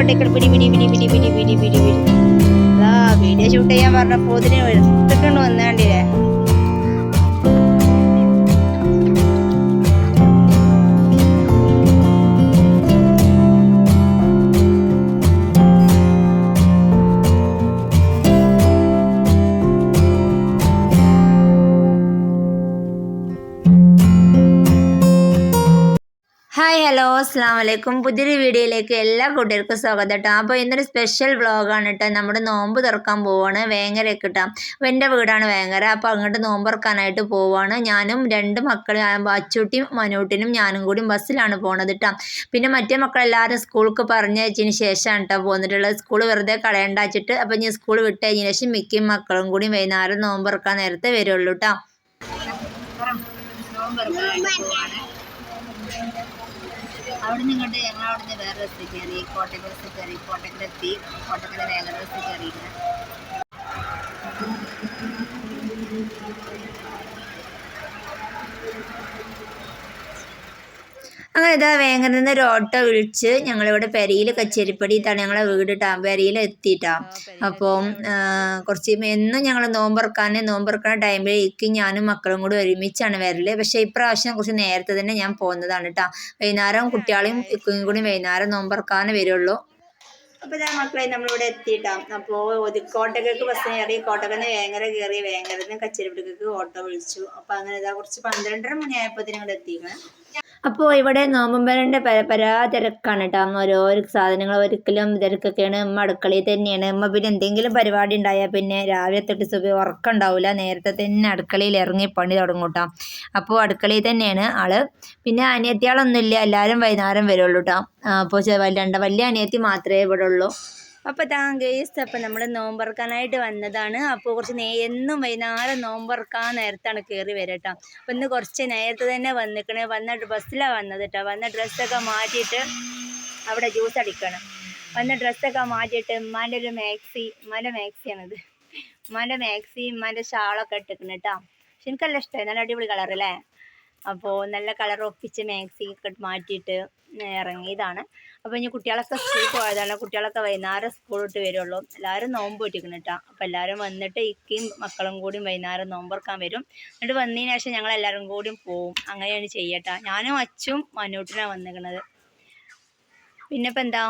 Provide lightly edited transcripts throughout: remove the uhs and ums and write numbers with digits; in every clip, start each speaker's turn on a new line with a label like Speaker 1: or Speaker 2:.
Speaker 1: കോട്ടയ്ക്കൽ പിടി പിടി പിടി പിടി പിടി പിടി പിടി പിടി അതാ വീഡിയോ ഷൂട്ട് ചെയ്യാൻ പറഞ്ഞപ്പോൾ ഇതിന് എടുത്തിട്ടുണ്ട് വന്നാണ്ടില്ലേ. ഹായ് ഹലോ അസ്സാം വലൈക്കും. പുതിയൊരു വീഡിയോയിലേക്ക് എല്ലാ കൂട്ടുകാർക്കും സ്വാഗതം കേട്ടോ. അപ്പോൾ ഇന്നൊരു സ്പെഷ്യൽ വ്ളോഗാണ് കേട്ടോ. നമ്മുടെ നോമ്പ് തുറക്കാൻ പോവാണ് വേങ്ങരയൊക്കെ കേട്ടോ. അപ്പോൾ എൻ്റെ വീടാണ് വേങ്ങര. അപ്പോൾ അങ്ങോട്ട് നോമ്പ് തുറക്കാനായിട്ട് പോവാണ്. ഞാനും രണ്ട് മക്കളും അച്ചൂട്ടിയും മനൂട്ടിനും ഞാനും കൂടി ബസ്സിലാണ് പോണത് കേട്ടോ. പിന്നെ മറ്റേ മക്കളെല്ലാവരും സ്കൂൾക്ക് പറഞ്ഞയച്ചതിന് ശേഷമാണ് കേട്ടോ പോന്നിട്ടുള്ളത്. സ്കൂൾ വെറുതെ കളയണ്ട വെച്ചിട്ട്. അപ്പോൾ ഇനി സ്കൂൾ വിട്ട് കഴിഞ്ഞതിന് ശേഷം മിക്കയും മക്കളും കൂടി വൈകുന്നേരം നോമ്പ് തുറക്കാൻ നേരത്തെ വരുള്ളൂ കേട്ടോ. അവിടെ നിന്ന് ഇങ്ങോട്ട് ഞങ്ങൾ അവിടെ നിന്ന് വേറെ ബസ് കയറി, കോട്ടയ്ക്കൽ ബസ് കയറി, കോട്ടയ്ക്കലെത്തി, കോട്ടയ്ക്കൽ വേങ്ങര ബസ് കയറിയിട്ട് അങ്ങനെ ഇതാ വേങ്ങരയിൽ നിന്ന് ഒരു ഓട്ടോ വിളിച്ച് ഞങ്ങളിവിടെ പെരയിൽ കച്ചേരിപ്പടിയിട്ടാണ് ഞങ്ങളെ വീട് പെരയിൽ എത്തിയിട്ടാണ്. അപ്പോൾ കുറച്ച് എന്നും ഞങ്ങൾ നോമ്പുറക്കണ ടൈമിൽ ഞാനും മക്കളും കൂടി ഒരുമിച്ചാണ് വരല്. പക്ഷേ ഇപ്രാവശ്യം കുറച്ച് നേരത്തെ തന്നെ ഞാൻ പോകുന്നതാണ് കേട്ടോ. വൈകുന്നേരം കുട്ടികളെയും കൂടി വൈകുന്നേരം നോമ്പുറക്കാനേ വരുള്ളൂ. അപ്പോൾ ഇതാ മക്കളെ നമ്മളിവിടെ എത്തിയിട്ടാണ്. അപ്പോൾ കോട്ടയ്ക്കലേക്ക് ബസ്സിന് കയറി, കോട്ടയ്ക്കൽ നിന്ന് വേങ്ങര കയറി, വേങ്ങരയിൽ നിന്ന് കച്ചേരിപ്പടിക്ക് ഓട്ടോ വിളിച്ചു. അപ്പോൾ അങ്ങനെ ഇതാ കുറച്ച് 12:30 മണിയായപ്പോൾ ഞങ്ങൾ എത്തിക്കണം. അപ്പോൾ ഇവിടെ നോമ്പുമ്പരൻ്റെ പരാ തിരക്കാണ് കേട്ടോ. ഓരോരോ സാധനങ്ങൾ ഒരിക്കലും തിരക്കൊക്കെയാണ്. ഉമ്മ അടുക്കളയിൽ തന്നെയാണ്. ഉമ്മ പിന്നെ എന്തെങ്കിലും പരിപാടി ഉണ്ടായാൽ പിന്നെ രാവിലെ തൊട്ട് സുബഹി ഉറക്കം ഉണ്ടാവില്ല. നേരത്തെ തന്നെ അടുക്കളയിൽ ഇറങ്ങി പണി തുടങ്ങും കേട്ടോ. അപ്പോൾ അടുക്കളയിൽ തന്നെയാണ് ആള്. പിന്നെ അനിയത്തിയാളൊന്നുമില്ല, എല്ലാവരും വൈകുന്നേരം വരുള്ളൂ കേട്ടോ. അപ്പോൾ വലിയ അനിയത്തി മാത്രമേ ഇവിടെ ഉള്ളൂ. അപ്പോൾ ഗേസ് അപ്പോൾ നമ്മൾ നോമ്പറക്കാനായിട്ട് വന്നതാണ്. അപ്പോൾ കുറച്ച് എന്നും വൈകുന്നേരം നോമ്പറക്കാൻ നേരത്താണ് കയറി വരട്ടോ. അപ്പോൾ ഇന്ന് കുറച്ച് നേരത്തെ തന്നെ വന്നിട്ട് ബസ്സിലാണ് വന്നത് കേട്ടോ. വന്ന ഡ്രസ്സൊക്കെ മാറ്റിയിട്ട് അവിടെ ജ്യൂസ് അടിക്കണം. വന്ന ഡ്രസ്സൊക്കെ മാറ്റിയിട്ട് ഉമ്മാൻ്റെ മാക്സിയാണിത്. ഉമ്മാൻ്റെ മാക്സി ഉമ്മാൻ്റെ ഷാളൊക്കെ ഇട്ടിക്കണം കേട്ടോ. പക്ഷെ എനിക്കെല്ലാം ഇഷ്ടമായി, നല്ല അടിപൊളി കളറല്ലേ. അപ്പോൾ നല്ല കളർ ഒപ്പിച്ച് മാക്സിയൊക്കെ മാറ്റിയിട്ട് ഇറങ്ങിയതാണ്. അപ്പോൾ ഇനി കുട്ടികളൊക്കെ സ്കൂളിൽ പോയതാണ്. കുട്ടികളൊക്കെ വൈകുന്നേരം സ്കൂൾ വിട്ട് വരുള്ളൂ. എല്ലാവരും നോമ്പ് വെട്ടിക്കണം കേട്ടോ. അപ്പോൾ എല്ലാവരും വന്നിട്ട് ഇക്കയും മക്കളും കൂടി വൈകുന്നേരം നോമ്പറക്കാൻ വരും. എന്നിട്ട് വന്നതിന് ശേഷം ഞങ്ങളെല്ലാവരും കൂടിയും പോവും. അങ്ങനെയാണ് ചെയ്യട്ടോ. ഞാനും അച്ചും മനൂട്ടിനാണ് വന്നിരിക്കുന്നത്. പിന്നെ ഇപ്പം എന്താ,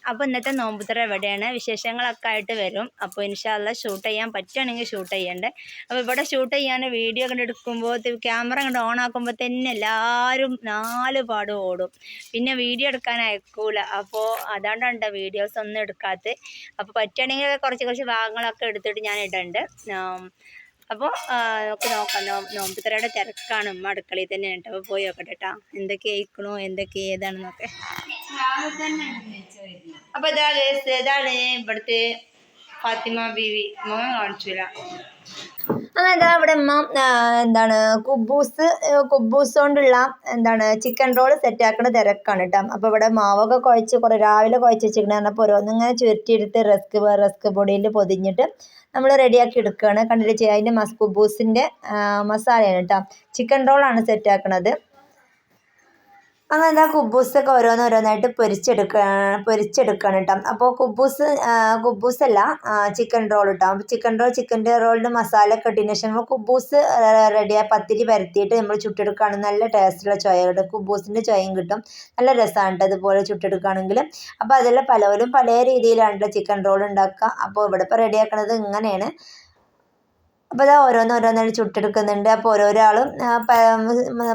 Speaker 1: അപ്പോൾ ഇന്നത്തെ നോമ്പുതറ എവിടെയാണ് വിശേഷങ്ങളൊക്കെ ആയിട്ട് വരും. അപ്പോൾ ഇൻഷാ അല്ലാഹ് ഷൂട്ട് ചെയ്യാൻ പറ്റുകയാണെങ്കിൽ ഷൂട്ട് ചെയ്യണ്ടേ. അപ്പോൾ ഇവിടെ ഷൂട്ട് ചെയ്യാൻ വീഡിയോ കണ്ട് എടുക്കുമ്പോൾ ക്യാമറ കണ്ട് ഓൺ ആക്കുമ്പോൾ തന്നെ എല്ലാവരും 4 പാട് ഓടും. പിന്നെ വീഡിയോ എടുക്കാൻ അയക്കൂല. അപ്പോൾ അതുകൊണ്ടാണ് വീഡിയോസ് ഒന്നും എടുക്കാത്തത്. അപ്പോൾ പറ്റുകയാണെങ്കിൽ കുറച്ച് ഭാഗങ്ങളൊക്കെ എടുത്തിട്ട് ഞാൻ ഇടുന്നുണ്ട്. അപ്പോൾ നമുക്ക് നോക്കാം. നോമ്പുതറയുടെ തിരക്കാണ്. ഉമ്മ അടുക്കളയിൽ തന്നെ ഉണ്ട്. അപ്പോൾ പോയി നോക്കട്ടെ കേട്ടോ, എന്തൊക്കെ അയക്കണോ എന്തൊക്കെ ഏതാണെന്നൊക്കെ. അപ്പോൾ ഇതാണ് ഇവിടുത്തെ ഫാത്തിമ ബീവി. മോൻ കാണിച്ചില്ല. അങ്ങനെ ഇവിടെ എന്താണ് കുബൂസ് കൊണ്ടുള്ള ചിക്കൻ റോൾ സെറ്റാക്കുന്ന തിരക്കാണ് കേട്ടോ. അപ്പോൾ ഇവിടെ മാവൊക്കെ കുഴച്ച് രാവിലെ കുഴച്ച് വെച്ചിരിക്കണ പറഞ്ഞപ്പോൾ ഓരോന്നിങ്ങനെ ചുരുട്ടിയെടുത്ത് റസ്ക് പൊടിയിൽ പൊതിഞ്ഞിട്ട് നമ്മൾ റെഡിയാക്കി എടുക്കുകയാണ്. കണ്ടിട്ട് അതിൻ്റെ കുബൂസിൻ്റെ മസാലയാണ് കേട്ടോ. ചിക്കൻ റോളാണ് സെറ്റാക്കണത്. അങ്ങനെ കുബൂസൊക്കെ ഓരോന്നായിട്ട് പൊരിച്ചെടുക്കണം കേട്ടോ. അപ്പോൾ കുബൂസല്ല ചിക്കൻ റോൾ കേട്ടോ. ചിക്കൻ്റെ റോളിൻ്റെ മസാല ഒക്കെ ഇട്ടതിന് ശേഷം നമ്മൾ കുബൂസ് റെഡിയായി പത്തിരി പരത്തിയിട്ട് നമ്മൾ ചുട്ടെടുക്കുകയാണ്. നല്ല ടേസ്റ്റുള്ള ചോയ കിട്ടും. കുബൂസിൻ്റെ ചോയയും കിട്ടും. നല്ല രസമാണ് കേട്ടോ ഇതുപോലെ ചുട്ടെടുക്കുകയാണെങ്കിൽ. അപ്പോൾ അതെല്ലാം പലവരും പല രീതിയിലാണ് ചിക്കൻ റോൾ ഉണ്ടാക്കുക. അപ്പോൾ ഇവിടെ ഇപ്പോൾ റെഡിയാക്കണത് ഇങ്ങനെയാണ്. അപ്പോൾ ഇതാ ഓരോന്നായിട്ട് ചുട്ടെടുക്കുന്നുണ്ട്. അപ്പോൾ ഓരോരാളും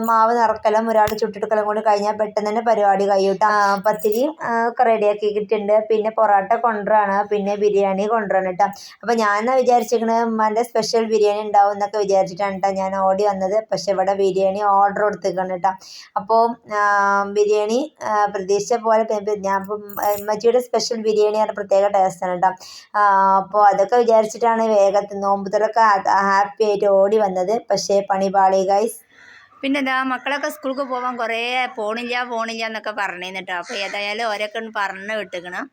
Speaker 1: മാവ് നിറക്കലും ഒരാൾ ചുട്ടെടുക്കലും കൂടി കഴിഞ്ഞാൽ പെട്ടെന്ന് തന്നെ പരിപാടി കഴിയൂട്ടാ. പത്തിരി ഒക്കെ റെഡിയാക്കിയിട്ടുണ്ട്. പിന്നെ പൊറോട്ട കൊണ്ടുവരാണ്, പിന്നെ ബിരിയാണി കൊണ്ടുവരാണ് കേട്ടോ. അപ്പോൾ ഞാൻ വിചാരിച്ചിരിക്കുന്നത് ഉമ്മാൻ്റെ സ്പെഷ്യൽ ബിരിയാണി ഉണ്ടാവും എന്നൊക്കെ വിചാരിച്ചിട്ടാണ് കേട്ടോ ഞാൻ ഓടി വന്നത്. പക്ഷെ ഇവിടെ ബിരിയാണി ഓർഡർ കൊടുത്തേക്കാണ് കേട്ടോ. അപ്പോൾ ബിരിയാണി പ്രതീക്ഷിച്ച പോലെ ഞാൻ ഉമ്മച്ചിയുടെ സ്പെഷ്യൽ ബിരിയാണിയാണ്, പ്രത്യേക ടേസ്റ്റാണ് കേട്ടോ. അപ്പോൾ അതൊക്കെ വിചാരിച്ചിട്ടാണ് വേഗത്തിൽ നോമ്പുതലൊക്കെ ഹാപ്പി ആയിട്ട് ഓടി വന്നത്. പക്ഷേ പണി പാളി ഗൈസ്. പിന്നെ എന്താ മക്കളൊക്കെ സ്കൂൾക്ക് പോകാൻ കുറേ പോണില്ല എന്നൊക്കെ പറഞ്ഞിരുന്നു കേട്ടോ. അപ്പോൾ ഏതായാലും ഓരൊക്കെ പറഞ്ഞ് വിട്ടിക്കണം.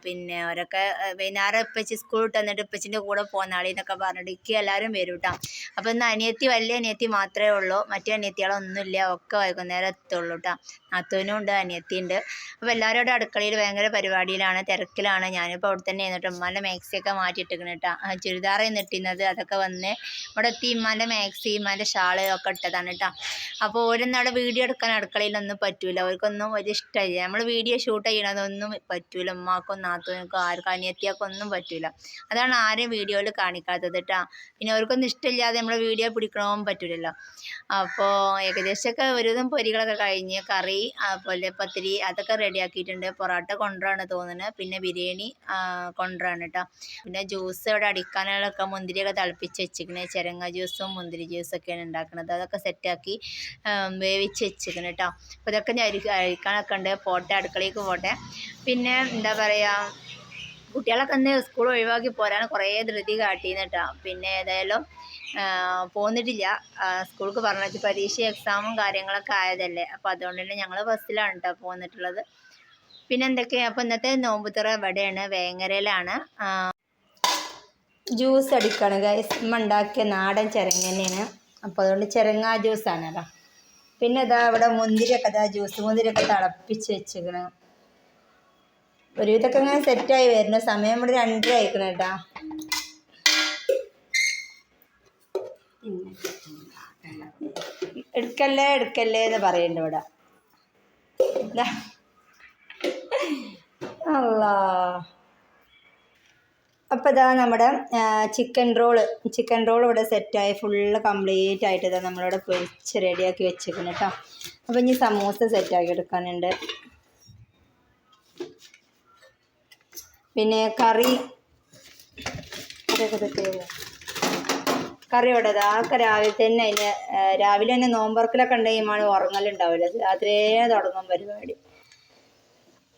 Speaker 1: പിന്നെ ഓരൊക്കെ വൈകുന്നേരം ഇപ്പച്ചി സ്കൂൾ വിട്ട് വന്നിട്ട് ഇപ്പച്ചിൻ്റെ കൂടെ പോകുന്നാളി എന്നൊക്കെ പറഞ്ഞിട്ട് ഇക്ക് എല്ലാവരും വരും കേട്ടോ. അപ്പോൾ ഇന്ന് വലിയ അനിയത്തി മാത്രമേ ഉള്ളൂ, മറ്റേ അനിയത്തികളൊന്നുമില്ല, ഒക്കെ വൈകുന്നേരം എത്തുള്ളൂ കേട്ടോ. നാത്തൂനും ഉണ്ട്, അനിയത്തിയുണ്ട്. അപ്പോൾ എല്ലാവരും അവിടെ അടുക്കളയിൽ ഭയങ്കര പരിപാടിയിലാണ്, തിരക്കിലാണ്. ഞാനിപ്പോൾ അവിടെ തന്നെ എന്നിട്ട് ഉമ്മാൻ്റെ മാക്സിയൊക്കെ മാറ്റിയിട്ടിരിക്കണം കേട്ടോ. ചുരിദാറാണ് ഇട്ടിരുന്നത്, അതൊക്കെ വന്ന് ഇവിടെ എത്തി ഉമ്മാൻ്റെ മാക്സി ഉമ്മാൻ്റെ ഷാള് ഒക്കെ ഇട്ടതാണ് കേട്ടോ. അപ്പോൾ ഓരോന്നും അവിടെ വീഡിയോ എടുക്കാൻ അടുക്കളയിലൊന്നും പറ്റൂല, അവർക്കൊന്നും ഒരു ഇഷ്ടമില്ല. നമ്മൾ വീഡിയോ ഷൂട്ട് ചെയ്യണതൊന്നും പറ്റൂല, ഉമ്മാക്കും നാത്തൂനൊക്കെ ആർക്കും അനിയത്തിയൊക്കെ ഒന്നും പറ്റൂല. അതാണ് ആരും വീഡിയോയിൽ കാണിക്കാത്തത് കേട്ടോ. പിന്നെ അവർക്കൊന്നും ഇഷ്ടമില്ലാതെ നമ്മൾ വീഡിയോ പിടിക്കണമെന്നും പറ്റൂലല്ലോ. അപ്പോൾ ഏകദേശമൊക്കെ ഒരുവിധം പൊരികളൊക്കെ കഴിഞ്ഞ് കറി അതുപോലെ പത്തിരി അതൊക്കെ റെഡിയാക്കിയിട്ടുണ്ട്. പൊറോട്ട കൊണ്ടുവരാണ് തോന്നുന്നത്, പിന്നെ ബിരിയാണി കൊണ്ടുവരാണ് കേട്ടോ. പിന്നെ ജ്യൂസ് ഇവിടെ അടിക്കാനുള്ളൊക്കെ മുന്തിരിയൊക്കെ തിളപ്പിച്ച് വെച്ചിരിക്കുന്നത്, ചെരങ്ങ ജ്യൂസും മുന്തിരി ജ്യൂസൊക്കെയാണ് ഉണ്ടാക്കുന്നത്. അതൊക്കെ സെറ്റാക്കി വേവിച്ച് വെച്ചിരിക്കണം കേട്ടോ. അപ്പോൾ ഇതൊക്കെ അഴിക്കാനൊക്കെ ഉണ്ട്. പോട്ടെ, അടുക്കളയ്ക്ക് പോട്ടെ. പിന്നെ എന്താ പറയുക, കുട്ടികളൊക്കെ ഒന്ന് സ്കൂൾ ഒഴിവാക്കി പോരാൻ കുറേ ധൃതി കാട്ടിയെന്ന് കേട്ടോ. പിന്നെ ഏതായാലും പോന്നിട്ടില്ല, സ്കൂൾക്ക് പറഞ്ഞിട്ട് പരീക്ഷ എക്സാമും കാര്യങ്ങളൊക്കെ ആയതല്ലേ. അപ്പോൾ അതുകൊണ്ട് തന്നെ ഞങ്ങൾ ബസ്സിലാണ് കേട്ടോ പോന്നിട്ടുള്ളത്. പിന്നെ എന്തൊക്കെയാണ്, അപ്പോൾ ഇന്നത്തെ നോമ്പുതുറ ഇവിടെയാണ്, വേങ്ങരയിലാണ്. ജ്യൂസ് അടിക്കുകയാണ് ഗൈസ്. ഉമ്മ ഉണ്ടാക്കിയ നാടൻ ചിരങ്ങ തന്നെയാണ്, അപ്പോൾ അതുകൊണ്ട് ചിരങ്ങ ജ്യൂസാണല്ലോ. പിന്നെ ഇതാ ഇവിടെ മുന്തിരിയൊക്കെ മുന്തിരിയൊക്കെ തിളപ്പിച്ച് വെച്ചിരിക്കണം. ഒരുവിധമൊക്കെ ഇങ്ങനെ സെറ്റായി വരുന്നു. സമയം ഇവിടെ 2:30 ആയിക്കണം കേട്ടോ. എടുക്കല്ലേ എന്ന് പറയുന്നുണ്ട് ഇവിടെ. അല്ലാ, അപ്പോൾ ഇതാ നമ്മുടെ ചിക്കൻ റോൾ ഇവിടെ സെറ്റായി ഫുള്ള് കംപ്ലീറ്റ് ആയിട്ട് ഇതാ നമ്മളിവിടെ പൊരിച്ച് റെഡിയാക്കി വെച്ചിരിക്കുന്നു കേട്ടോ. അപ്പോൾ ഇനി സമൂസ സെറ്റാക്കി എടുക്കാനുണ്ട്. പിന്നെ കറി ഇവിടെ അതൊക്കെ രാവിലെ തന്നെ നോമ്പറക്കലൊക്കെ ഉണ്ടെങ്കിൽ ഉറങ്ങലുണ്ടാവില്ല, രാത്രിയേ തുടങ്ങും പരിപാടി.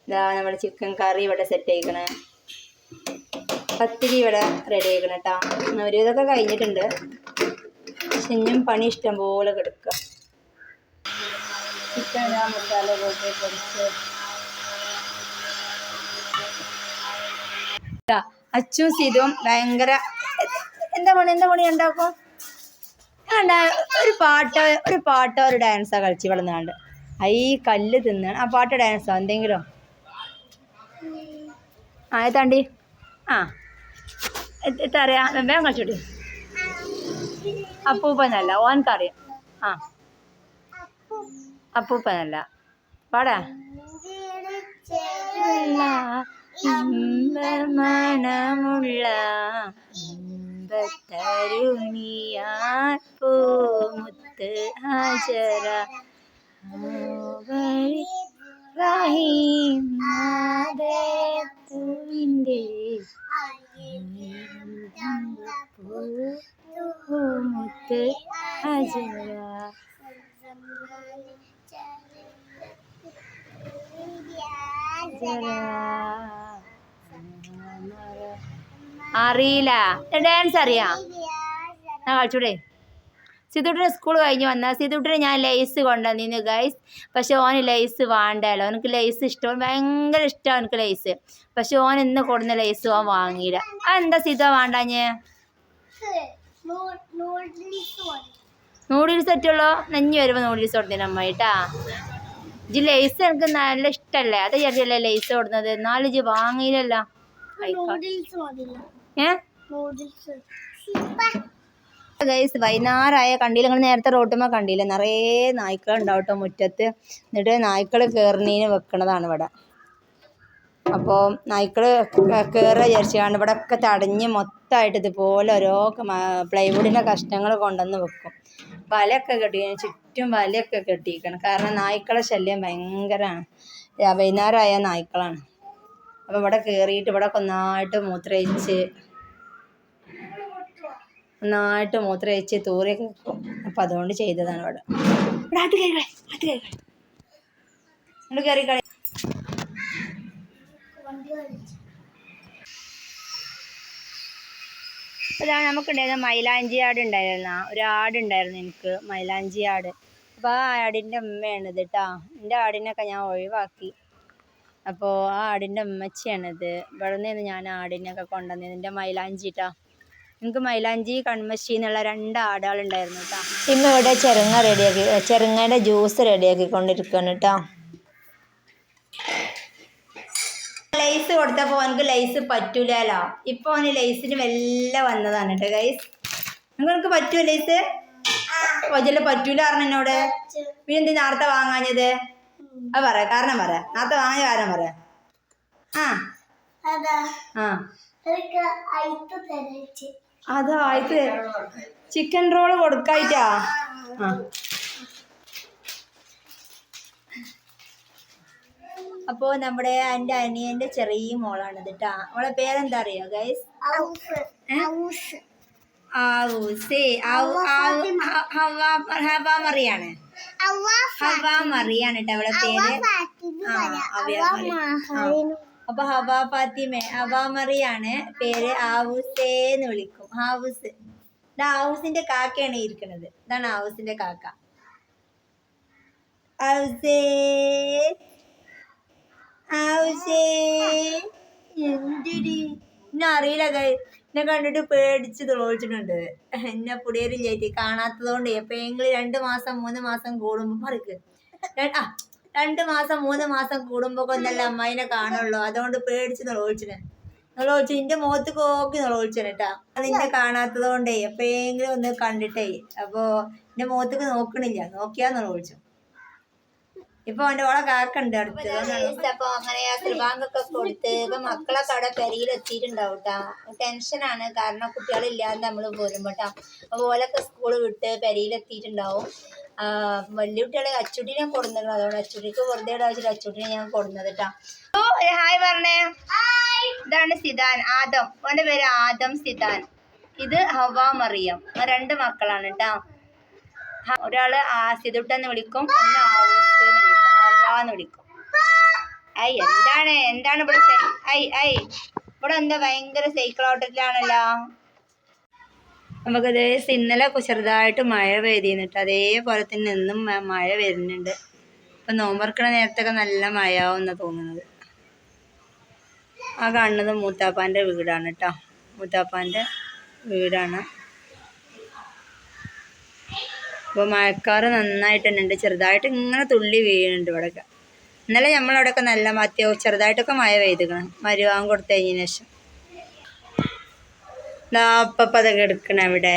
Speaker 1: ഇതാ നമ്മുടെ ചിക്കൻ കറി ഇവിടെ സെറ്റ് ആയിക്കണേ, പത്തിരി ഇവിടെ റെഡി ആയിക്കണം കേട്ടോ. ഒരു ഇതൊക്കെ കഴിഞ്ഞിട്ടുണ്ട്, പക്ഷെ ഇനിയും പണി ഇഷ്ടം പോലെ കിടക്കുക. ചിക്കൻ മസാല കൂട്ടി പൊടിച്ച് അച്ചും സീതും ഭയങ്കര എന്താ പണി ഉണ്ടാക്കും. ഒരു പാട്ടോ ഒരു ഡാൻസോ കളിച്ച് വളർന്നാണ്ട് ഈ കല്ല് തിന്നാണ്. ആ പാട്ടോ ഡാൻസോ എന്തെങ്കിലും താണ്ടി എത്തറിയാം, വേഗം കളിച്ചോട്ട്. അപ്പൂപ്പനല്ല, ഓൻക്കറിയാം. അപ്പൂപ്പനല്ല, പാടാ. മണമുള്ള തരുണിയാൻ പൂമുത്ത് ഹാജര റഹീമിന്റെ പൂമുത്ത് ഹാജര. അറിയില്ല, ഡാൻസ് അറിയാം, ഞാൻ കളിച്ചൂടെ. സിതുട്ടിന് സ്കൂൾ കഴിഞ്ഞ് വന്നാൽ സിതുട്ടിന് ഞാൻ ലേസ് കൊണ്ടുവന്നിരുന്നു ഗൈസ്. പക്ഷെ ഓന് ലേസ് വേണ്ടല്ലോ, എനിക്ക് ലേസ് ഇഷ്ടം, ഭയങ്കര ഇഷ്ടമാണ് എനിക്ക് ലേസ്. പക്ഷെ ഓൻ ഇന്ന് കൊടുന്ന ലേസ് ഓൻ വാങ്ങിയില്ല. എന്താ സിത വേണ്ടാഞ്ഞ്? നൂഡിൽസ് പറ്റുള്ളൂ, നെഞ്ഞ് വരുമ്പോൾ നൂഡിൽസ് കൊടുത്തതിന് അമ്മായിട്ടാ. ഇജ് ലേസ് എനിക്ക് നല്ല ഇഷ്ടമല്ലേ, അത് ചേട്ടല്ലേ ലേസ് കൊടുക്കുന്നത്, എന്നാലും ഇജ് വാങ്ങിയില്ലല്ലോ. ഗൈസ് വൈകുന്നേരമായ കണ്ടില്ല, നിങ്ങൾ നേരത്തെ റോട്ടുമ്മ കണ്ടില്ല, നിറയെ നായ്ക്കളുണ്ടാവും കേട്ടോ മുറ്റത്ത്. എന്നിട്ട് നായ്ക്കൾ കയറുന്നതിന് വെക്കണതാണ് ഇവിടെ. അപ്പോൾ നായ്ക്കൾ കയറുക വിചാരിച്ചാണ്ട് ഇവിടെ ഒക്കെ തടഞ്ഞ് മൊത്തമായിട്ട് ഇതുപോലെ ഓരോ പ്ലൈവുഡിൻ്റെ കഷ്ണങ്ങൾ കൊണ്ടുവന്ന് വെക്കും. വലയൊക്കെ കെട്ടിക്കണം, ചുറ്റും വലയൊക്കെ കെട്ടിക്കണം, കാരണം നായ്ക്കളെ ശല്യം ഭയങ്കരമാണ്. വൈകുന്നേരമായ നായ്ക്കളാണ്. അപ്പോൾ ഇവിടെ കയറിയിട്ട് ഇവിടെ ഒന്നായിട്ട് മൂത്രമൊഴിച്ച് തൂറിയൊക്കെ വെക്കും. അപ്പം അതുകൊണ്ട് ചെയ്തതാണ് ഇവിടെ. അത് കയറി കളി. ഇതാണ് നമുക്കുണ്ടായിരുന്ന മൈലാഞ്ചി ആട് ഉണ്ടായിരുന്ന ഒരാടുണ്ടായിരുന്നു എനിക്ക്, മൈലാഞ്ചി ആട്. അപ്പോൾ ആ ആടിൻ്റെ ഉമ്മയാണിത് കേട്ടോ. എൻ്റെ ആടിനൊക്കെ ഞാൻ ഒഴിവാക്കി. അപ്പോൾ ആ ആടിൻ്റെ ഉമ്മച്ചിയാണിത്. ഇവിടെ നിന്ന് ഞാൻ ആടിനൊക്കെ കൊണ്ടുവന്നത് എൻ്റെ മൈലാഞ്ചി കേട്ടോ. എനിക്ക് മൈലാഞ്ചി കൺമശി എന്നുള്ള 2 ആടുകളുണ്ടായിരുന്നു കേട്ടോ. ഇമ്മ ഇവിടെ ചെറുങ്ങയുടെ ജ്യൂസ് റെഡിയാക്കിക്കൊണ്ടിരിക്കുകയാണ് കേട്ടോ. ലൈസ് കൊടുത്തപ്പോൾ എനിക്ക് ലൈസ് പറ്റൂലല്ലോ. ഇപ്പോൾ അവന് ലൈസിന് വല്ല വന്നതാണ് കേട്ടോ ഗൈസ്. നിങ്ങൾക്ക് പറ്റുമോ ലൈസ്? വജല്ല പറ്റൂല പറഞ്ഞു എന്നോട്. പിന്നെ എന്ത് നേരത്തെ വാങ്ങാഞ്ഞത്? അത് പറ, കാരണം പറ. നേരത്തെ വാങ്ങിയ കാരണം പറ. അതാ ആയിട്ട് ചിക്കൻ റോള് കൊടുക്കായിട്ടാ. അപ്പോൾ നമ്മുടെ എൻ്റെ അനിയൻ്റെ ചെറിയ മോളാണിത് കേട്ടാ. അവളെ പേരെന്താ അറിയോ ഗൈസ്? ഹവ മറിയാണ്. ഹവ മറിയാണ് കേട്ടോ അവളെ പേര്. അപ്പൊ ഹവ ഫാത്തിമ, ഹവ മറിയാണ് പേര്. ആവൂസേന്ന് വിളിക്കും. ഹാവൂസ്. ആവൂസിന്റെ കാക്കയാണ് ഇരിക്കുന്നത്. ഇതാണ് ആവൂസിന്റെ കാക്ക. ആവൂസേ ആവൂസേ എന്തിടി എന്നെ അറിയില്ല കൈ. എന്നെ കണ്ടിട്ട് പേടിച്ച് തോളിച്ചിട്ടുണ്ട്. എന്നെ പുടിയരില്ലായിട്ട് കാണാത്തത് കൊണ്ട് എപ്പോഴെങ്കിലും 2 മാസം 3 മാസം കൂടുമ്പോ പറക്ക് 2 മാസം 3 മാസം കൂടുമ്പോ കൊന്നല്ല അമ്മായിനെ കാണുള്ളൂ. അതുകൊണ്ട് പേടിച്ച് നിളോളിച്ചിനെ. നിന്റെ മുഖത്തേക്ക് നോക്കി നിളോളിച്ചനെ കേട്ടാ. നിന്നെ കാണാത്തത് കൊണ്ടേ എപ്പോഴെങ്കിലും ഒന്ന് കണ്ടിട്ടേ. അപ്പൊ എന്റെ മുഖത്തേക്ക് നോക്കണില്ല, നോക്കിയാ നിളോളിച്ചു. ഇപ്പൊ അവന്റെ ഓളെ കാക്കുണ്ട് അടുത്ത്. അപ്പൊ അങ്ങനെ ബാങ്കൊക്കെ കൊടുത്ത് ഇപ്പൊ മക്കളൊക്കെ അവിടെ പെരിയിലെത്തിയിട്ടുണ്ടാവും കേട്ടാ. ടെൻഷനാണ്, കാരണം കുട്ടികളില്ലാതെ നമ്മള് പോരുമ്പോട്ടാ. അപ്പൊ ഓലൊക്കെ സ്കൂള് വിട്ട് പെരിയിലെത്തിയിട്ടുണ്ടാവും. വലിയ കുട്ടികളെ അച്ചുട്ടിനെ കൊടുക്കുന്നത്. അതുകൊണ്ട് അച്ചുട്ടിക്ക് വെറുതെ വെച്ചിട്ട് അച്ചുട്ടിനെ ഞാൻ കൊടുന്നത് കേട്ടാ. ഹായ് പറഞ്ഞേ. ഇതാണ് സിദാൻ, ആദം. അവന്റെ പേര് ആദം, സിദാൻ. ഇത് ഹവ മറിയം. 2 മക്കളാണ് കേട്ടാ. ഒരാള് സിദുട്ടെന്ന് വിളിക്കും, ഒന്ന് ആവൂസ്ന്ന് വിളിക്കും, ഹവാന്ന് വിളിക്കും. എന്താണ് ഇവിടെ ഇവിടെ എന്താ ഭയങ്കര സൈക്കിൾ ഓട്ടത്തിലാണല്ലോ. നമുക്കത് ഇന്നലെ ചെറുതായിട്ട് മഴ പെയ്തിരുന്നിട്ട് അതേപോലെ തന്നെ ഇന്നും മഴ വരുന്നുണ്ട്. ഇപ്പം നോമ്പറക്കണ നേരത്തൊക്കെ നല്ല മഴയാവും എന്നാണ് തോന്നുന്നത്. ആ കാണുന്നത് മൂത്താപ്പാൻ്റെ വീടാണ് കേട്ടോ. മൂത്താപ്പാൻ്റെ വീടാണ്. അപ്പോൾ മഴക്കാറ് നന്നായിട്ട് തന്നെ ഉണ്ട്. ചെറുതായിട്ട് ഇങ്ങനെ തുള്ളി വീഴുന്നുണ്ട് ഇവിടെയൊക്കെ. ഇന്നലെ നമ്മളവിടെയൊക്കെ നല്ല ചെറുതായിട്ടൊക്കെ മഴ പെയ്തിക്കണം മരുവാൻ കൊടുത്തു കഴിഞ്ഞതിന് ശേഷം. പപ്പതൊക്കെ എടുക്കണ ഇവിടെ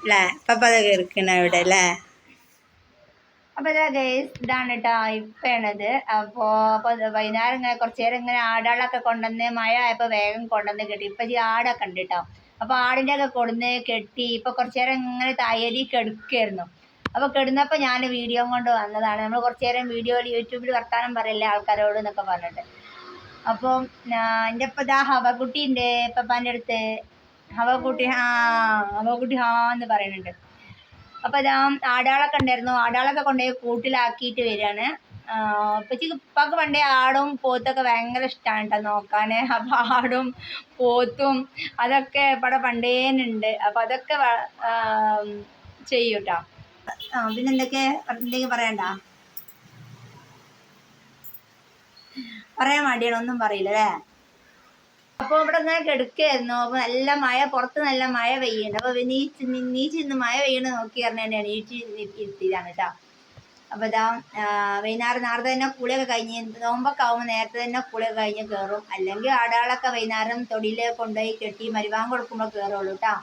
Speaker 1: അല്ലേ, പപ്പതൊക്കെ എടുക്കണ ഇവിടെ അല്ലേ. അപ്പോൾ ഇതാണ് കേട്ടോ ഇപ്പണത്. അപ്പോൾ വൈകുന്നേരം ഇങ്ങനെ കുറച്ച് നേരം ഇങ്ങനെ ആടുകളൊക്കെ കൊണ്ടുവന്ന് മഴ ആയപ്പോൾ വേഗം കൊണ്ടുവന്ന് കെട്ടി. ഇപ്പം ഈ ആടൊക്കെ ഉണ്ട് കേട്ടോ. അപ്പോൾ ആടിൻ്റെ ഒക്കെ കൊടുന്ന് കെട്ടി ഇപ്പോൾ കുറച്ച് നേരം ഇങ്ങനെ തയ്യലി കെടുക്കുകയായിരുന്നു. അപ്പോൾ കിടന്നപ്പോൾ ഞാൻ വീഡിയോ കൊണ്ട് വന്നതാണ്. നമ്മൾ കുറച്ച് നേരം യൂട്യൂബിൽ വർത്താനം പറയല്ലേ ആൾക്കാരോട് എന്നൊക്കെ പറഞ്ഞിട്ട്. അപ്പോൾ എൻ്റെ ഇപ്പം ഇതാ ഹവക്കുട്ടി ഉണ്ട് പപ്പാൻ്റെ അടുത്ത്. ഹവക്കുട്ടി ഹവക്കുട്ടി എന്ന് പറയുന്നുണ്ട്. അപ്പോൾ ഇതാ ആടുകളൊക്കെ ഉണ്ടായിരുന്നു. ആടുകളൊക്കെ കൊണ്ടുപോയി കൂട്ടിലാക്കിയിട്ട് വരികയാണ്. ഉപ്പക്ക് പണ്ടേ ആടും പോത്തൊക്കെ ഭയങ്കര ഇഷ്ടമാണ് കേട്ടോ നോക്കാൻ. അപ്പോൾ ആടും പോത്തും അതൊക്കെ ഇവിടെ പണ്ടേനുണ്ട്. അപ്പോൾ അതൊക്കെ ചെയ്യും കേട്ടോ. എന്തെങ്കിലും പറയണ്ട, പറയാൻ മടിയാണ്, ഒന്നും പറയില്ല അല്ലേ. അപ്പോൾ ഇവിടെ ഇങ്ങനെ കിടക്കുകയായിരുന്നു. അപ്പോൾ നല്ല മഴ, പുറത്ത് നല്ല മഴ പെയ്യുന്നുണ്ട്. അപ്പോൾ നീച്ച് മഴ പെയ്യണ നോക്കി പറഞ്ഞാൽ എണീറ്റ് ഇരുത്തിയതാണ് കേട്ടോ. അപ്പോൾ ഇതാ വൈകുന്നേരം നേരത്തെ തന്നെ കുളിയൊക്കെ കഴിഞ്ഞ്, നോമ്പൊക്കെ ആകുമ്പോൾ നേരത്തെ തന്നെ കുളിയൊക്കെ കഴിഞ്ഞ് കയറും. അല്ലെങ്കിൽ ആടുകളൊക്കെ വൈകുന്നേരം തൊടിയിൽ കൊണ്ടുപോയി കെട്ടി മരുവാൻ കൊടുക്കുമ്പോൾ കയറുള്ളൂ കേട്ടോ.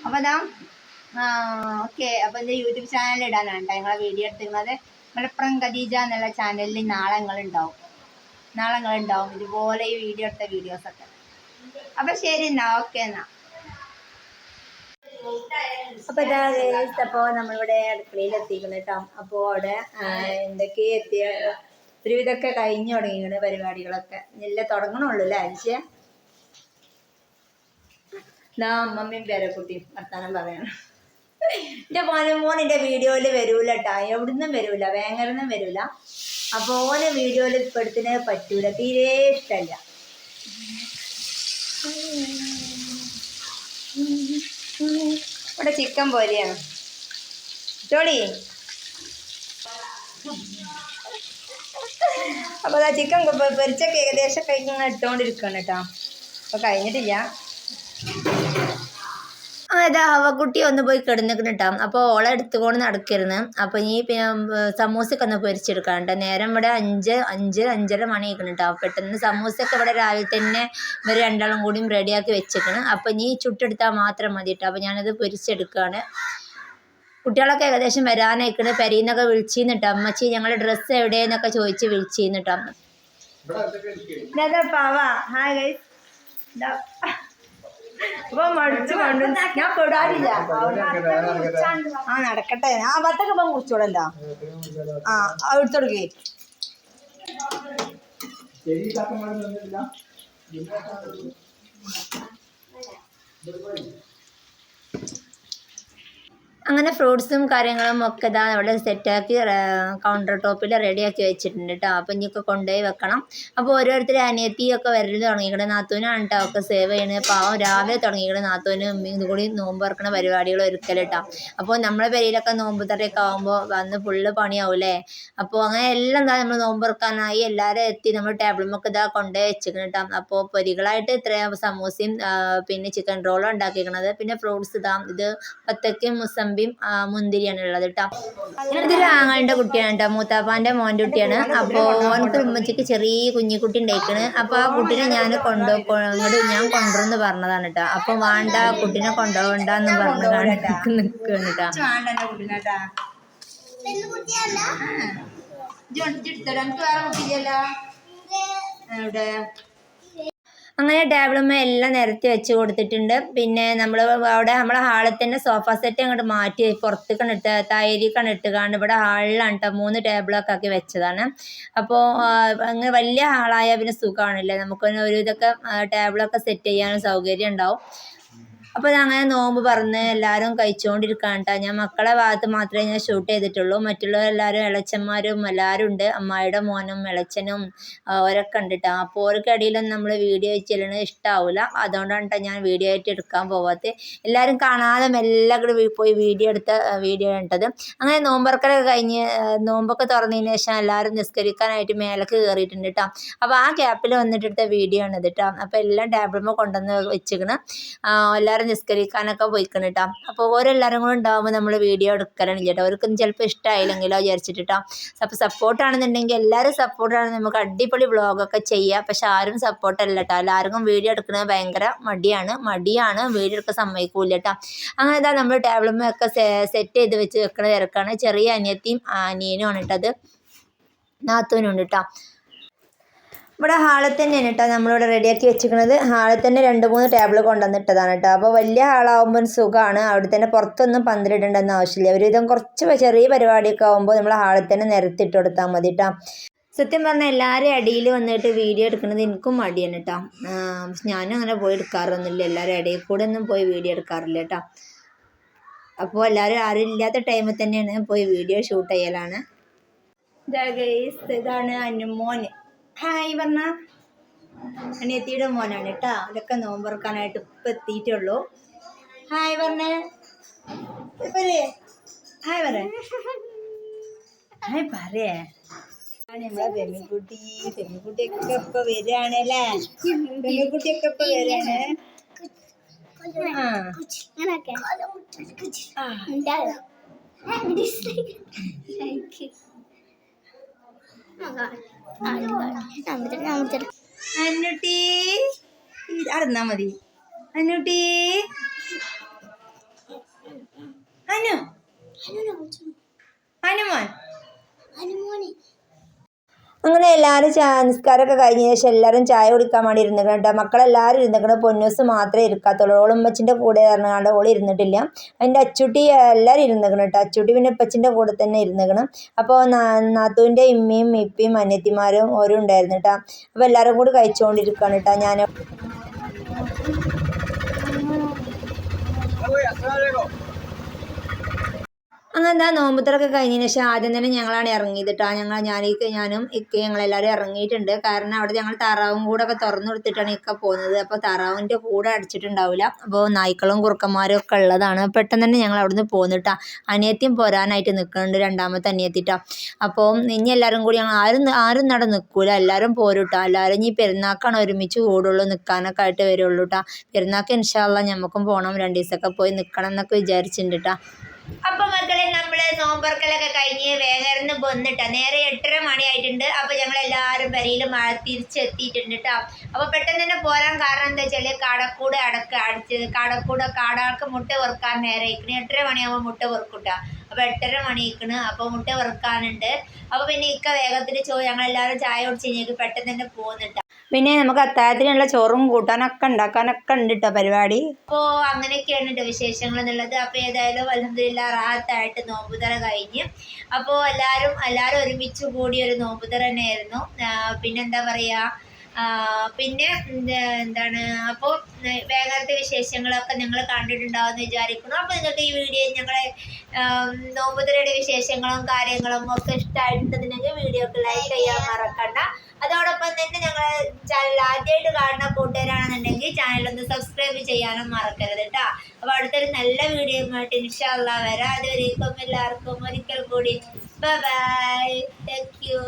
Speaker 1: അപ്പോൾ ഇതാ ഓക്കെ. അപ്പോൾ എൻ്റെ യൂട്യൂബ് ചാനൽ ഇടാനാണ് കേട്ടോ ഞങ്ങളെ വീഡിയോ എടുത്തിരുന്നത്. മലപ്പുറം ഖദീജ എന്നുള്ള ചാനലിൽ നാളെ നിങ്ങളുണ്ടാവും ഇതുപോലെ ഈ വീഡിയോ എടുത്ത വീഡിയോസൊക്കെ. അപ്പോൾ ശരി എന്നാ, ഓക്കെ എന്നാ. അപ്പോൾ ഇതാ അപ്പോൾ നമ്മളിവിടെ അടുക്കളയിൽ എത്തിക്കണം കേട്ടോ. അപ്പോൾ അവിടെ എന്തൊക്കെ ഒരുവിധമൊക്കെ കഴിഞ്ഞു തുടങ്ങിയാണ് പരിപാടികളൊക്കെ. എല്ലാം തുടങ്ങണുള്ളൂ അല്ലേ അരിശ. അമ്മമ്മയും പേരക്കുട്ടിയും വർത്താനം പറയണം. എൻ്റെ മോൻ എൻ്റെ വീഡിയോയിൽ വരൂല കേട്ടോ, എവിടുന്നും വരൂല, വേങ്ങരൊന്നും വരൂല. അപ്പോൾ ഓന് വീഡിയോയിൽ പെടുത്തിന് പറ്റൂല, തീരെ ഇഷ്ടമല്ല. ഇവിടെ ചിക്കൻ പോലെയാണ് ചോളി. അപ്പോൾ ആ ചിക്കൻ പൊരിച്ചൊക്കെ ഏകദേശം കഴിക്കുന്ന ഇട്ടുകൊണ്ടിരിക്കുകയാണ് കേട്ടോ. അപ്പോൾ കഴിഞ്ഞിട്ടില്ല. അതാ അവക്കുട്ടി ഒന്ന് പോയി കിടന്നിക്കണം കേട്ടോ. അപ്പോൾ ഓളെ എടുത്തുകൊണ്ട് നടക്കരുന്ന്. അപ്പോൾ ഈ പിന്നെ സമൂസയൊക്കെ ഒന്ന് പൊരിച്ചെടുക്കണം കേട്ടോ. നേരം ഇവിടെ 5-5:30 മണി ആയിക്കണം കേട്ടോ. പെട്ടെന്ന് സമൂസയൊക്കെ ഇവിടെ രാവിലെ തന്നെ ഇവർ രണ്ടാളും കൂടിയും റെഡിയാക്കി വെച്ചേക്കണം. അപ്പോൾ ഇനി ചുട്ടെടുത്താൽ മാത്രം മതി കേട്ടോ. അപ്പോൾ ഞാനത് പൊരിച്ചെടുക്കുകയാണ്. കുട്ടികളൊക്കെ ഏകദേശം വരാനായിക്കണ്. പെരീന്നൊക്കെ വിളിച്ചിരുന്നിട്ടോ. അമ്മച്ചി ഞങ്ങളുടെ ഡ്രസ്സ് എവിടെയെന്നൊക്കെ ചോദിച്ച് വിളിച്ചിരുന്നിട്ടോ. പാവാ ഹായ് ഗൈസ്. അപ്പൊ മടിച്ചു കൊണ്ടു ഞാൻ പെടാറില്ല. ആ നടക്കട്ടെ. ആ വത്തൊക്കെ ഇപ്പം കുറിച്ചോടല്ലോ. ആ എടുത്തോടുക്കേ. അങ്ങനെ ഫ്രൂട്ട്സും കാര്യങ്ങളും ഒക്കെ ഇതാ അവിടെ സെറ്റാക്കി കൗണ്ടർ ടോപ്പിൽ റെഡിയാക്കി വെച്ചിട്ടുണ്ട് കേട്ടോ. അപ്പം ഇനിയൊക്കെ കൊണ്ടുപോയി വെക്കണം. അപ്പോൾ ഓരോരുത്തർ അനിയത്തിയൊക്കെ വരൽ തുടങ്ങിക്കണം. നാത്തൂനാണ് കേട്ടോ ഒക്കെ സേവ് ചെയ്യണത്. പാവം രാവിലെ തുടങ്ങിക്കണം. നാത്തൂനും ഇതും കൂടി നോമ്പ് തുറക്കണ പരിപാടികൾ ഒരുക്കൽ കേട്ടോ. അപ്പോൾ നമ്മളെ പെരയിലൊക്കെ നോമ്പ് തറയൊക്കെ ആകുമ്പോൾ വന്ന് ഫുള്ള് പണിയാവൂലേ. അപ്പോൾ അങ്ങനെ എല്ലാം എന്താ നമ്മൾ നോമ്പ് തുറക്കാനായി എല്ലാവരും എത്തി നമ്മൾ ടേബിളുമൊക്കെ ഇതാ കൊണ്ടുപോയി വെച്ചിരിക്കണം കേട്ടോ. അപ്പോൾ പൊരികളായിട്ട് ഇത്രയും സമൂസയും പിന്നെ ചിക്കൻ റോളും ഉണ്ടാക്കിയിരിക്കണത്. പിന്നെ ഫ്രൂട്ട്സ് ഇതാ ഇത് പത്തക്കയും മുന്തിരിയാണ് ഉള്ളത് കേട്ടോ. ഇതൊരു ആങ്ങളുടെ കുട്ടിയാണ് കേട്ടോ. മൂത്താപ്പാൻ്റെ മോൻ്റെ കുട്ടിയാണ്. അപ്പോൾ ഓനക്ക് ഉമ്മച്ചിക്ക് ചെറിയ കുഞ്ഞിക്കുട്ടി ഉണ്ടായിക്കണ്. അപ്പോൾ ആ കുട്ടീനെ ഞാൻ ഞാൻ കൊണ്ടുവന്ന് പറഞ്ഞതാണ് കേട്ടോ. അപ്പോൾ വേണ്ട കുട്ടീനെ കൊണ്ടുപോകണ്ടെന്ന് പറഞ്ഞു നിൽക്കുകയാണ് കേട്ടോ. ഇവിടെ അങ്ങനെ ടേബിളുമ്മ എല്ലാം നിരത്തി വെച്ച് കൊടുത്തിട്ടുണ്ട്. പിന്നെ നമ്മൾ അവിടെ നമ്മളെ ഹാളിൽ തന്നെ സോഫ സെറ്റ് അങ്ങോട്ട് മാറ്റി പുറത്തേക്കാണ് ഇട്ട് തൈരിക്കാണ് ഇട്ടുകാണ്ട് ഇവിടെ ഹാളിലാണ് കേട്ടോ 3 ടേബിളൊക്കെ ആക്കി വെച്ചതാണ്. അപ്പോൾ അങ്ങനെ വലിയ ഹാളായ പിന്നെ സുഖമാണല്ലേ, നമുക്കൊന്ന് ഒരു ഇതൊക്കെ ടേബിളൊക്കെ സെറ്റ് ചെയ്യാനും സൗകര്യം ഉണ്ടാവും. അപ്പോൾ അങ്ങനെ നോമ്പ് പറഞ്ഞ് എല്ലാവരും കഴിച്ചുകൊണ്ടിരിക്കുകയാണ് കേട്ടോ. ഞാൻ മക്കളെ ഭാഗത്ത് മാത്രമേ ഞാൻ ഷൂട്ട് ചെയ്തിട്ടുള്ളൂ. മറ്റുള്ളവരെല്ലാവരും ഇളച്ചന്മാരും എല്ലാവരും ഉണ്ട്. അമ്മായിയുടെ മോനും ഇളച്ചനും അവരൊക്കെ ഉണ്ട് കേട്ടോ. അപ്പോൾ ഓർക്കിടയിലൊന്നും നമ്മൾ വീഡിയോ ചെല്ലണത് ഇഷ്ടമാവില്ല. അതുകൊണ്ടാണ് കേട്ടോ ഞാൻ വീഡിയോ ആയിട്ട് എടുക്കാൻ പോകാത്തത്. എല്ലാവരും കാണാതെ മെല്ലെ കൂടി പോയി വീഡിയോ ഇട്ടത്. അങ്ങനെ നോമ്പറക്കലൊക്കെ കഴിഞ്ഞ് നോമ്പൊക്കെ തുറന്നതിന് ശേഷം എല്ലാവരും നിസ്കരിക്കാനായിട്ട് മേലേക്ക് കയറിയിട്ടുണ്ട് കേട്ടോ. അപ്പോൾ ആ ഗ്യാപ്പിൽ വന്നിട്ട് എടുത്ത വീഡിയോ ആണിത് കേട്ടോ. അപ്പോൾ എല്ലാം ടേബിളുമ്പോൾ കൊണ്ടുവന്ന് വെച്ചിരിക്കണം. എല്ലാവരും നിസ്കരിക്കാനൊക്കെ പോയിക്കണം കേട്ടോ. അപ്പോൾ ഓരെല്ലാവരും കൂടെ ഉണ്ടാകുമ്പോൾ നമ്മൾ വീഡിയോ എടുക്കലാണില്ല കേട്ടോ. അവർക്കൊന്നും ചിലപ്പോൾ ഇഷ്ടമായില്ലെങ്കിലോ വിചാരിച്ചിട്ട് കേട്ടോ. അപ്പോൾ സപ്പോർട്ടാണെന്നുണ്ടെങ്കിൽ എല്ലാവരും സപ്പോർട്ടാണെങ്കിൽ നമുക്ക് അടിപൊളി വ്ളോഗൊക്കെ ചെയ്യാം. പക്ഷെ ആരും സപ്പോർട്ടല്ല കേട്ടോ. എല്ലാവർക്കും വീഡിയോ എടുക്കുന്നത് ഭയങ്കര മടിയാണ്. വീഡിയോ എടുക്കാൻ സമ്മതിക്കൂല കേട്ടോ. അങ്ങനെ ഇതാ നമ്മൾ ടേബിളുമൊക്കെ സെറ്റ് ചെയ്ത് വെച്ച് വെക്കണ തിരക്കാണ്. ചെറിയ അനിയത്തിയും അനിയനുമാണ് കേട്ടത്. നാത്തൂനും ഉണ്ട് കേട്ടോ. ഇവിടെ ഹാളിൽ തന്നെയാണ് കേട്ടോ നമ്മളിവിടെ റെഡിയാക്കി വെച്ചിരിക്കുന്നത്. ഹാളിൽ തന്നെ 2-3 ടേബിൾ കൊണ്ടുവന്നിട്ടതാണ് കേട്ടോ. അപ്പോൾ വലിയ ഹാളാകുമ്പോൾ സുഖമാണ്. അവിടെ തന്നെ പുറത്തൊന്നും പന്തലിടേണ്ടെന്ന് ആവശ്യമില്ല. ഒരുവിധം കുറച്ച് ചെറിയ പരിപാടിയൊക്കെ ആകുമ്പോൾ നമ്മൾ ഹാളിൽ തന്നെ നിരത്തിട്ട് കൊടുത്താൽ മതി കേട്ടോ. സത്യം പറഞ്ഞാൽ എല്ലാവരും അടിയിൽ വന്നിട്ട് വീഡിയോ എടുക്കുന്നത് എനിക്കും മടിയാണ് കേട്ടോ. ഞാനും അങ്ങനെ പോയി എടുക്കാറൊന്നുമില്ല. എല്ലാവരും ഇടയിൽ കൂടെ ഒന്നും പോയി വീഡിയോ എടുക്കാറില്ല കേട്ടോ. അപ്പോൾ എല്ലാവരും ആരും ഇല്ലാത്ത ടൈമിൽ തന്നെയാണ് പോയി വീഡിയോ ഷൂട്ട് ചെയ്യലാണ്. ഇതാണ് അനുമോൻ. ഹായ് പറഞ്ഞ അനിയത്തിയുടെ മോനാണ് കേട്ടോ. അതൊക്കെ നോമ്പറക്കാനായിട്ട് ഇപ്പം എത്തിയിട്ടുള്ളൂ. ഹായ് പറഞ്ഞേ. ഹായ് പറയേ. ഹായ് പറയേ. നമ്മളെ പെൺകുട്ടിയൊക്കെ ഇപ്പൊ വരികയാണല്ലേ. പെൺകുട്ടിയൊക്കെ ഇപ്പൊ വരികയാണ്. അന്നുട്ടി അടന്നാ മതി. അന്നുട്ടി അനുമോൻ. അങ്ങനെ എല്ലാവരും നിസ്കാരമൊക്കെ കഴിഞ്ഞ ശേഷം എല്ലാവരും ചായ കുടിക്കാൻ വേണ്ടി ഇരുന്നിക്കണം കേട്ടോ. മക്കളെല്ലാവരും ഇരുന്നിക്കണം. പൊന്നൂസ് മാത്രമേ ഇരിക്കാത്തുള്ളൂ. ഓളുമ്മച്ചിൻ്റെ കൂടെ ഇറങ്ങാണ്ട് ഓൾ ഇരുന്നിട്ടില്ല. അതിൻ്റെ അച്ചുട്ടി എല്ലാവരും ഇരുന്നിക്കണം കേട്ടോ. അച്ചുട്ടി പിന്നെ ഇപ്പച്ചിൻ്റെ കൂടെ തന്നെ ഇരുന്നിക്കണം. അപ്പോൾ നാത്തൂൻ്റെ ഇമ്മയും ഇപ്പയും അനിയത്തിമാരും ഓരോ ഉണ്ടായിരുന്നു കേട്ടോ. അപ്പോൾ എല്ലാവരും കൂടി കഴിച്ചുകൊണ്ടിരിക്കുകയാണ് കേട്ടോ. ഞാൻ അങ്ങനെന്താ നോമ്പുത്തറൊക്കെ കഴിഞ്ഞതിന് ശേഷം ആദ്യം തന്നെ ഞങ്ങളാണ് ഇറങ്ങിയത് കേട്ടോ. ഞാനും ഞങ്ങളെല്ലാവരും ഇറങ്ങിയിട്ടുണ്ട്. കാരണം അവിടെ ഞങ്ങൾ താറാവും കൂടൊക്കെ തുറന്നു കൊടുത്തിട്ടാണ് ഇക്ക പോകുന്നത്. അപ്പോൾ താറാവിൻ്റെ കൂടെ അടിച്ചിട്ടുണ്ടാവില്ല. അപ്പോൾ നായ്ക്കളും കുറുക്കന്മാരും ഒക്കെ ഉള്ളതാണ്. പെട്ടെന്ന് തന്നെ ഞങ്ങൾ അവിടുന്ന് പോന്നു കേട്ടോ. അനിയത്തിയും പോരാനായിട്ട് നിൽക്കുന്നുണ്ട്, രണ്ടാമത്തെ അനിയത്തിട്ടോ. അപ്പോൾ ഇനി എല്ലാവരും കൂടി ഞങ്ങൾ ആരും നട നിൽക്കൂല, എല്ലാവരും പോരും കേട്ടോ. എല്ലാവരും ഇനി പെരുന്നാക്കാണ് ഒരുമിച്ച് കൂടുള്ളൂ, നിൽക്കാനൊക്കെ ആയിട്ട് വരുള്ളൂ കേട്ടോ. പെരുന്നാൾക്ക് ഇൻഷാ അല്ലാഹ് ഞമ്മക്കും പോകണം, 2 ദിവസമൊക്കെ പോയി നിൽക്കണം എന്നൊക്കെ വിചാരിച്ചിട്ടുണ്ട് കേട്ടോ. അപ്പോൾ മക്കളെ നമ്മൾ നോമ്പറക്കലൊക്കെ കഴിഞ്ഞ് വേഗം വന്നിട്ടാ. നേരെ 8:30 മണിയായിട്ടുണ്ട്. അപ്പോൾ ഞങ്ങളെല്ലാവരും പെരയിൽ തിരിച്ചെത്തിയിട്ടുണ്ട് കേട്ടോ. അപ്പോൾ പെട്ടെന്ന് തന്നെ പോരാൻ കാരണം എന്താ വെച്ചാൽ കാടകൾക്ക് മുട്ട വെറുക്കാൻ നേരെ ഇരിക്കണേ. 8:30 മണിയാകുമ്പോൾ മുട്ട വെറുക്കൂട്ടാ. അപ്പോൾ 8:30 മണിയിക്കണ്. അപ്പോൾ മുട്ട വെറുക്കാനുണ്ട്. അപ്പോൾ പിന്നെ ഇക്ക വേഗത്തിൽ ഞങ്ങളെല്ലാവരും ചായ കുടിച്ച് കഴിഞ്ഞാൽ പെട്ടെന്ന് തന്നെ പോകുന്നുട്ടാ. പിന്നെ നമുക്ക് അത്താഴത്തിനുള്ള ചോറും കൂട്ടാനൊക്കെ ഉണ്ടാക്കാനൊക്കെ ഉണ്ട് കേട്ടോ പരിപാടി. അപ്പോൾ അങ്ങനെയൊക്കെയാണ് കേട്ടോ വിശേഷങ്ങൾ എന്നുള്ളത്. അപ്പോൾ ഏതായാലും അൽഹംദുലില്ലാഹ് റാഹത്തായിട്ട് നോമ്പുതറ കഴിഞ്ഞ്. അപ്പോൾ എല്ലാവരും ഒരുമിച്ച് കൂടിയ ഒരു നോമ്പുതറ തന്നെയായിരുന്നു. പിന്നെന്താ പറയുക, പിന്നെ എന്താണ്, അപ്പോൾ വേഗത്തെ വിശേഷങ്ങളൊക്കെ നിങ്ങൾ കണ്ടിട്ടുണ്ടാവുമെന്ന് വിചാരിക്കുന്നു. അപ്പോൾ നിങ്ങൾക്ക് ഈ വീഡിയോ ഞങ്ങളെ നോമ്പുതറയുടെ വിശേഷങ്ങളും കാര്യങ്ങളും ഒക്കെ ഇഷ്ടമായിട്ടുണ്ടെന്നുണ്ടെങ്കിൽ വീഡിയോക്ക് ലൈക്ക് ചെയ്യാൻ മറക്കണ്ട. അതോടൊപ്പം തന്നെ ഞങ്ങളെ ചാനൽ ആദ്യമായിട്ട് കാണുന്ന കൂട്ടുകാരാണെന്നുണ്ടെങ്കിൽ ചാനലൊന്ന് സബ്സ്ക്രൈബ് ചെയ്യാനും മറക്കരുത് കേട്ടോ. അപ്പോൾ അടുത്തൊരു നല്ല വീഡിയോയുമായിട്ട് ഇൻഷാ അല്ലാഹ് വരാം. അതുവരേക്കും എല്ലാവർക്കും ഒരിക്കൽ കൂടി ബൈ ബൈ. Thank you.